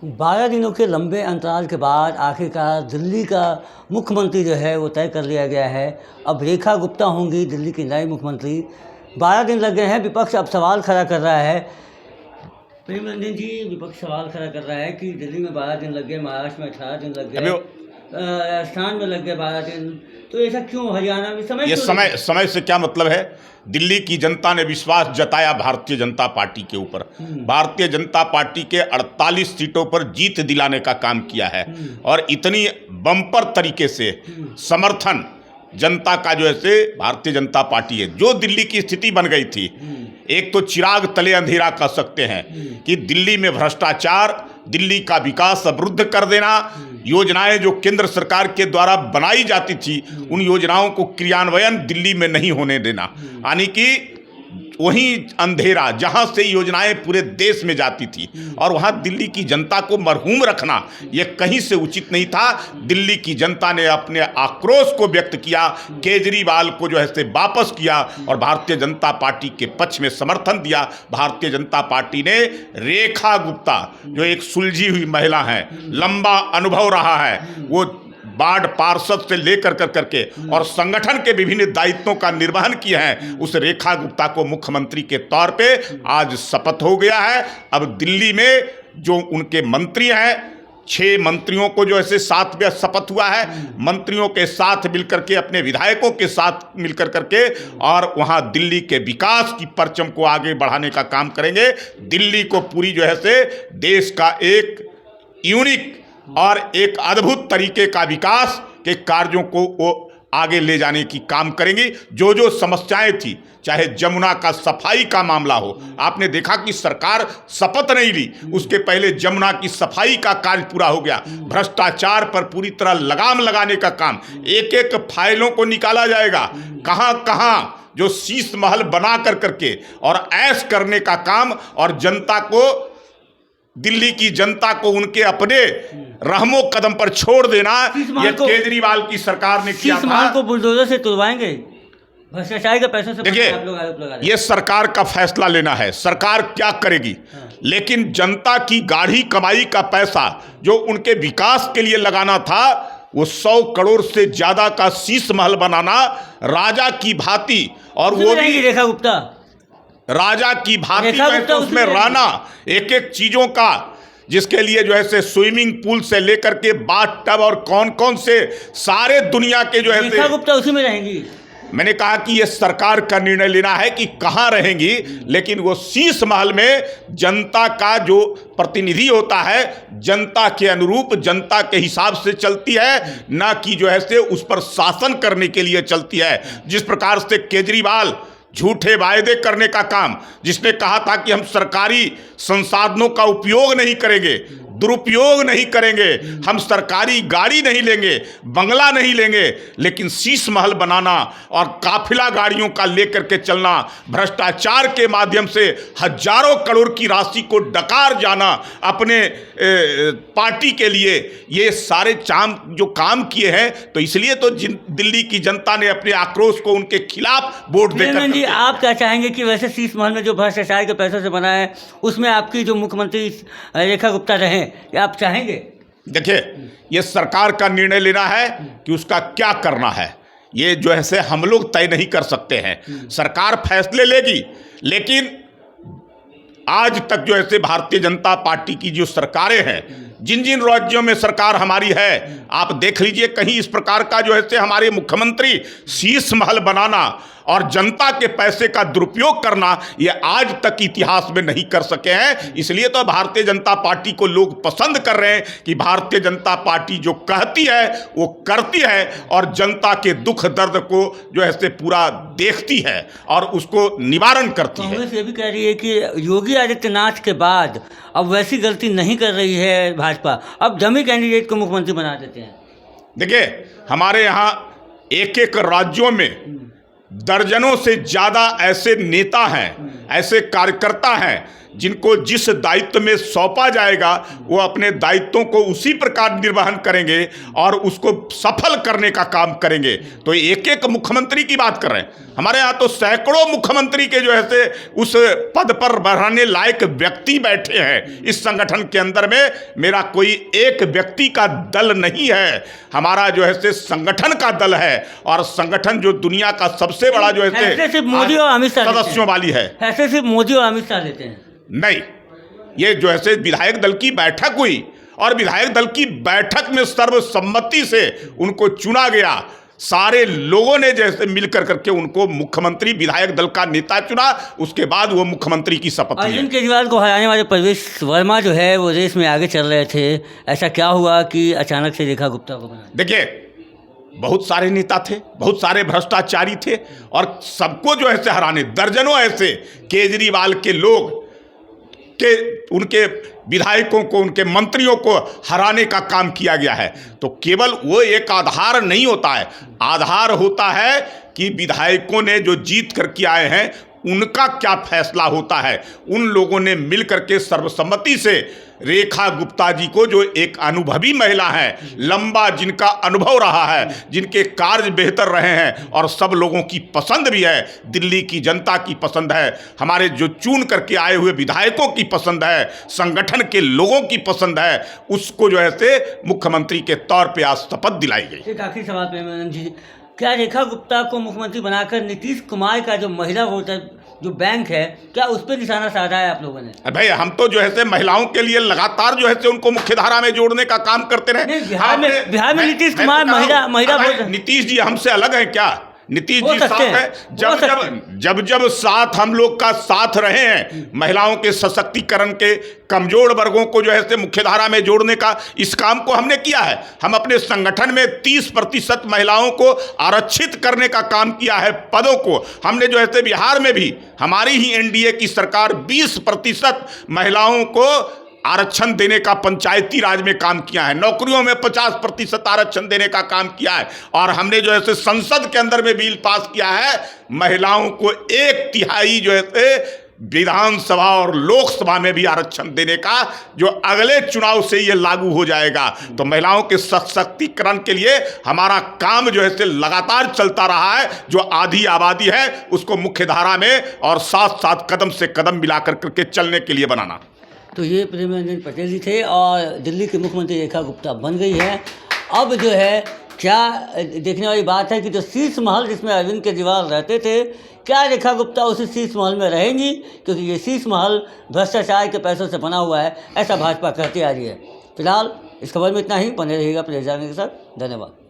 12 दिनों के लंबे अंतराल के बाद आखिरकार दिल्ली का मुख्यमंत्री जो है वो तय कर लिया गया है। अब रेखा गुप्ता होंगी दिल्ली की नई मुख्यमंत्री। 12 दिन लग गए हैं, विपक्ष अब सवाल खड़ा कर रहा है। प्रेम रंजन जी, विपक्ष सवाल खड़ा कर रहा है कि दिल्ली में 12 दिन लग गए, महाराष्ट्र में 18 दिन लग गए, राजस्थान में लग गए 12 दिन, तो ऐसा क्यों? हरियाणा में समय से क्या मतलब है? दिल्ली की जनता ने विश्वास जताया भारतीय जनता पार्टी के ऊपर। भारतीय जनता पार्टी के 48 सीटों पर जीत दिलाने का काम किया है और इतनी बम्पर तरीके से समर्थन जनता का जो है भारतीय जनता पार्टी है। जो दिल्ली की स्थिति बन गई थी, एक तो चिराग तले अंधेरा कह सकते हैं कि दिल्ली में भ्रष्टाचार, दिल्ली का विकास अवरुद्ध कर देना, योजनाएं जो केंद्र सरकार के द्वारा बनाई जाती थी उन योजनाओं को क्रियान्वयन दिल्ली में नहीं होने देना, यानी कि वही अंधेरा जहां से योजनाएं पूरे देश में जाती थी और वहां दिल्ली की जनता को मरहूम रखना यह कहीं से उचित नहीं था। दिल्ली की जनता ने अपने आक्रोश को व्यक्त किया, केजरीवाल को जो है वापस किया और भारतीय जनता पार्टी के पक्ष में समर्थन दिया। भारतीय जनता पार्टी ने रेखा गुप्ता, जो एक सुलझी हुई महिला है, लंबा अनुभव रहा है, वो वार्ड पार्षद से लेकर करके और संगठन के विभिन्न दायित्वों का निर्वहन किया है, उस रेखा गुप्ता को मुख्यमंत्री के तौर पे आज शपथ हो गया है। अब दिल्ली में जो उनके मंत्री हैं, 6 मंत्रियों को जो ऐसे साथ में शपथ हुआ है, मंत्रियों के साथ मिलकर के, अपने विधायकों के साथ मिलकर करके और वहां दिल्ली के विकास की परचम को आगे बढ़ाने का काम करेंगे। दिल्ली को पूरी जो है देश का एक यूनिक और एक अद्भुत तरीके का विकास के कार्यों को वो आगे ले जाने की काम करेंगी। जो जो समस्याएं थी, चाहे जमुना का सफाई का मामला हो, आपने देखा कि सरकार शपथ नहीं ली, उसके पहले जमुना की सफाई का कार्य पूरा हो गया। भ्रष्टाचार पर पूरी तरह लगाम लगाने का काम, एक एक फाइलों को निकाला जाएगा, कहां कहां जो शीश महल बना करके और ऐश करने का काम, और जनता को, दिल्ली की जनता को उनके अपने रहमो कदम पर छोड़ देना, यह केजरीवाल की सरकार ने किया था। को बुलडोजर से तुड़वाएंगे, भ्रष्टाचार के पैसों से। देखिए, ये सरकार का फैसला लेना है, सरकार क्या करेगी। लेकिन जनता की गाढ़ी कमाई का पैसा जो उनके विकास के लिए लगाना था, वो 100 करोड़ से ज्यादा का शीश महल बनाना राजा की भांति, और वो भी रेखा गुप्ता राजा की भांति उसमें रहना, एक एक चीजों का, जिसके लिए जो है स्विमिंग पूल से लेकर के बाथ टब और कौन कौन से सारे दुनिया के जो है रेखा गुप्ता उसी में रहेंगी। मैंने कहा कि ये सरकार का निर्णय लेना है कि कहां रहेंगी, लेकिन वो शीश महल में जनता का जो प्रतिनिधि होता है, जनता के अनुरूप, जनता के हिसाब से चलती है, ना कि जो है उस पर शासन करने के लिए चलती है। जिस प्रकार से केजरीवाल झूठे वायदे करने का काम, जिसने कहा था कि हम सरकारी संसाधनों का उपयोग नहीं करेंगे, दुरुपयोग नहीं करेंगे, हम सरकारी गाड़ी नहीं लेंगे, बंगला नहीं लेंगे, लेकिन शीश महल बनाना और काफिला गाड़ियों का लेकर के चलना, भ्रष्टाचार के माध्यम से हजारों करोड़ की राशि को डकार जाना अपने पार्टी के लिए, ये सारे जो काम किए हैं, तो इसलिए तो दिल्ली की जनता ने अपने आक्रोश को उनके खिलाफ वोट देकर। जी, आप क्या चाहेंगे कि वैसे शीश महल में जो भ्रष्टाचार के पैसों से बना है, उसमें आपकी जो मुख्यमंत्री रेखा गुप्ता रहे, क्या आप चाहेंगे? देखिए, ये सरकार का निर्णय लेना है कि उसका क्या करना है, ये जो है हम लोग तय नहीं कर सकते हैं। सरकार फैसले लेगी, लेकिन आज तक जो है भारतीय जनता पार्टी की जो सरकारें हैं, जिन जिन राज्यों में सरकार हमारी है, आप देख लीजिए, कहीं इस प्रकार का जो है हमारे मुख्यमंत्री शीश महल बनाना और जनता के पैसे का दुरुपयोग करना, ये आज तक इतिहास में नहीं कर सके हैं। इसलिए तो भारतीय जनता पार्टी को लोग पसंद कर रहे हैं कि भारतीय जनता पार्टी जो कहती है वो करती है और जनता के दुख दर्द को जो है पूरा देखती है और उसको निवारण करती है। कांग्रेस ये भी कह रही है कि योगी आदित्यनाथ के बाद अब वैसी गलती नहीं कर रही है भाजपा, अब डमी कैंडिडेट को मुख्यमंत्री बना देते हैं। देखिए, हमारे यहाँ एक एक राज्यों में दर्जनों से ज़्यादा ऐसे नेता हैं ऐसे कार्यकर्ता हैं जिनको जिस दायित्व में सौंपा जाएगा वो अपने दायित्वों को उसी प्रकार निर्वहन करेंगे और उसको सफल करने का काम करेंगे। तो एक एक मुख्यमंत्री की बात कर रहे हैं, हमारे यहाँ तो सैकड़ों मुख्यमंत्री के जो है से उस पद पर बढ़ाने लायक व्यक्ति बैठे हैं इस संगठन के अंदर में। मेरा कोई एक व्यक्ति का दल नहीं है, हमारा जो है से संगठन का दल है। और संगठन जो दुनिया का सबसे बड़ा जो है सिर्फ मोदी और अमित शाह सदस्यों वाली है। ऐसे सिर्फ मोदी और अमित शाह लेते हैं नहीं, ये जो है से विधायक दल की बैठक हुई और विधायक दल की बैठक में सर्वसम्मति से उनको चुना गया। सारे लोगों ने जैसे मिलकर करके उनको मुख्यमंत्री विधायक दल का नेता चुना, उसके बाद वो मुख्यमंत्री की शपथ ली। अरविंद केजरीवाल को हराने वाले प्रवेश वर्मा जो है वो रेस में आगे चल रहे थे, ऐसा क्या हुआ कि अचानक से रेखा गुप्ता को बना? देखिए, बहुत सारे नेता थे, बहुत सारे भ्रष्टाचारी थे और सबको जो है से हराने, दर्जनों ऐसे केजरीवाल के लोग के उनके विधायकों को, उनके मंत्रियों को हराने का काम किया गया है। तो केवल वो एक आधार नहीं होता है, आधार होता है कि विधायकों ने जो जीत करके आए हैं उनका क्या फैसला होता है। उन लोगों ने मिल करके सर्वसम्मति से रेखा गुप्ता जी को, जो एक अनुभवी महिला है, लंबा जिनका अनुभव रहा है, जिनके कार्य बेहतर रहे हैं और सब लोगों की पसंद भी है, दिल्ली की जनता की पसंद है, हमारे जो चुन करके आए हुए विधायकों की पसंद है, संगठन के लोगों की पसंद है, उसको जो है से मुख्यमंत्री के तौर पे आज शपथ दिलाई गई। एक आखिरी सवाल प्रेमानंद जी, क्या रेखा गुप्ता को मुख्यमंत्री बनाकर नीतीश कुमार का जो महिला वोटर जो बैंक है, क्या उस पर निशाना साधा है आप लोगों ने? भाई, हम तो जो है से महिलाओं के लिए लगातार जो है से उनको मुख्यधारा में जोड़ने का काम करते रहे। बिहार में नीतीश कुमार महिला नीतीश जी हमसे अलग है क्या? नीतीश जी साथ है, जब साथ हम लोग का साथ रहे हैं, महिलाओं के सशक्तिकरण के, कमजोर वर्गों को जो है से मुख्यधारा में जोड़ने का इस काम को हमने किया है। हम अपने संगठन में 30% महिलाओं को आरक्षित करने का काम किया है, पदों को। हमने जो है से बिहार में भी हमारी ही एनडीए की सरकार 20% महिलाओं को आरक्षण देने का पंचायती राज में काम किया है, नौकरियों में 50% आरक्षण देने का काम किया है। और हमने जो है संसद के अंदर में बिल पास किया है, महिलाओं को 1/3 जो है विधानसभा और लोकसभा में भी आरक्षण देने का, जो अगले चुनाव से ये लागू हो जाएगा। तो महिलाओं के सशक्तिकरण के लिए हमारा काम जो है लगातार चलता रहा है। जो आधी आबादी है उसको मुख्य धारा में और साथ साथ कदम से कदम मिलाकर करके चलने के लिए बनाना। तो ये प्रेमानंद पटेल जी थे और दिल्ली की मुख्यमंत्री रेखा गुप्ता बन गई है। अब जो है क्या देखने वाली बात है कि जो शीश महल जिसमें अरविंद केजरीवाल रहते थे, क्या रेखा गुप्ता उसी शीश महल में रहेंगी? क्योंकि ये शीश महल भ्रष्टाचार के पैसों से बना हुआ है, ऐसा भाजपा कहती आ रही है। फिलहाल इस खबर में इतना ही। बने रहिएगा प्रेस जानने के साथ। धन्यवाद।